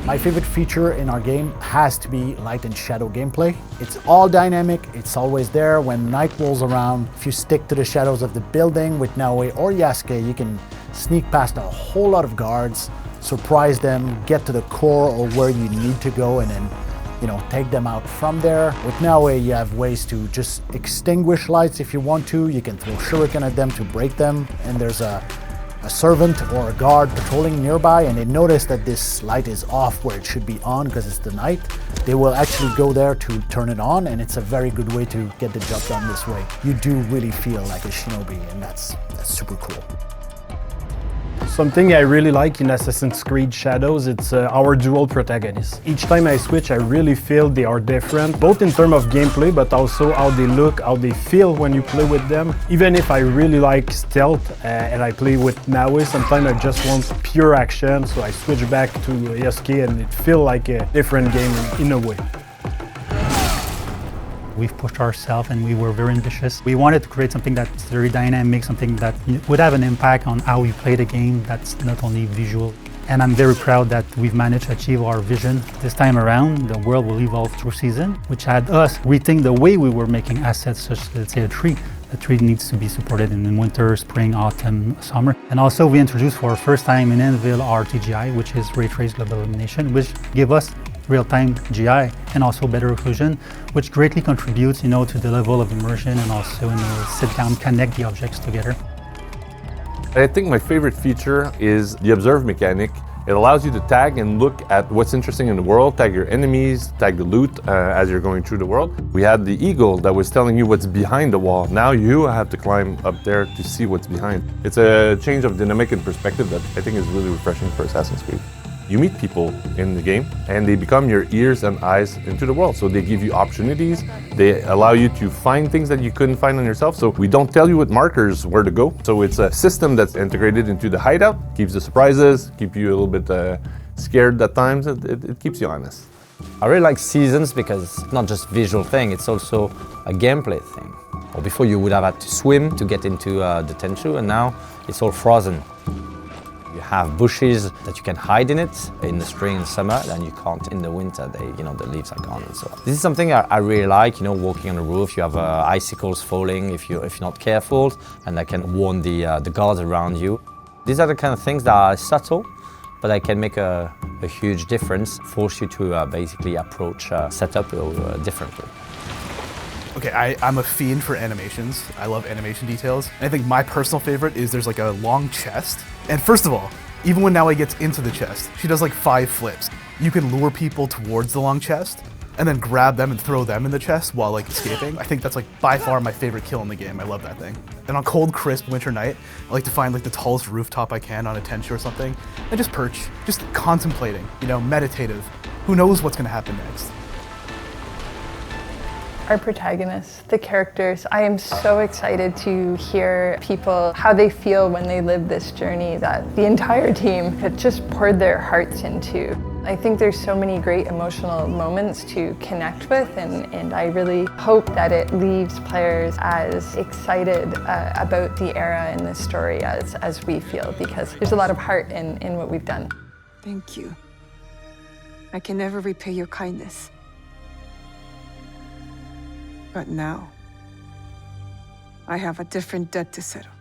My favorite feature in our game has to be light and shadow gameplay. It's all dynamic, it's always there. When night rolls around, if you stick to the shadows of the building with Naoe or Yasuke, you can sneak past a whole lot of guards, surprise them, get to the core or where you need to go, and then take them out from there. With Naoe, you have ways to just extinguish lights if you want to. You can throw shuriken at them to break them, and there's a servant or a guard patrolling nearby and they notice that this light is off where it should be on because it's the night, they will actually go there to turn it on, and it's a very good way to get the job done this way. You do really feel like a shinobi, and that's super cool. Something I really like in Assassin's Creed Shadows, it's our dual protagonists. Each time I switch, I really feel they are different, both in terms of gameplay, but also how they look, how they feel when you play with them. Even if I really like stealth and I play with Naoe, sometimes I just want pure action, so I switch back to Yasuke and it feels like a different game in a way. We've pushed ourselves and we were very ambitious. We wanted to create something that's very dynamic, something that would have an impact on how we play the game, that's not only visual. And I'm very proud that we've managed to achieve our vision. This time around, the world will evolve through season, which had us rethink the way we were making assets, such as, let's say, a tree. A tree needs to be supported in winter, spring, autumn, summer. And also we introduced for the first time in Anvil our TGI, which is Ray Trace Global Illumination, which gave us real-time GI and also better occlusion, which greatly contributes, to the level of immersion and also sit down, connect the objects together. I think my favorite feature is the observe mechanic. It allows you to tag and look at what's interesting in the world, tag your enemies, tag the loot as you're going through the world. We had the eagle that was telling you what's behind the wall. Now you have to climb up there to see what's behind. It's a change of dynamic and perspective that I think is really refreshing for Assassin's Creed. You meet people in the game and they become your ears and eyes into the world. So they give you opportunities, they allow you to find things that you couldn't find on yourself. So we don't tell you with markers where to go. So it's a system that's integrated into the hideout, keeps the surprises, keep you a little bit scared at times, it keeps you honest. I really like Seasons because it's not just a visual thing, it's also a gameplay thing. Or before you would have had to swim to get into the Tenchu, and now it's all frozen. You have bushes that you can hide in it in the spring and summer, and you can't in the winter. The leaves are gone and so on. This is something I really like. Walking on the roof, you have icicles falling if you're not careful, and that can warn the guards around you. These are the kind of things that are subtle, but they can make a huge difference. Force you to basically approach setup differently. Okay, I'm a fiend for animations. I love animation details. And I think my personal favorite is there's like a long chest. And first of all, even when Naoe gets into the chest, she does like 5 flips. You can lure people towards the long chest and then grab them and throw them in the chest while like escaping. I think that's like by far my favorite kill in the game. I love that thing. And on cold, crisp winter night, I like to find like the tallest rooftop I can on a Tenchu or something and just perch, just contemplating, meditative. Who knows what's gonna happen next? Our protagonists, the characters, I am so excited to hear people, how they feel when they live this journey that the entire team had just poured their hearts into. I think there's so many great emotional moments to connect with, and I really hope that it leaves players as excited about the era and the story as we feel, because there's a lot of heart in what we've done. Thank you. I can never repay your kindness. But now, I have a different debt to settle.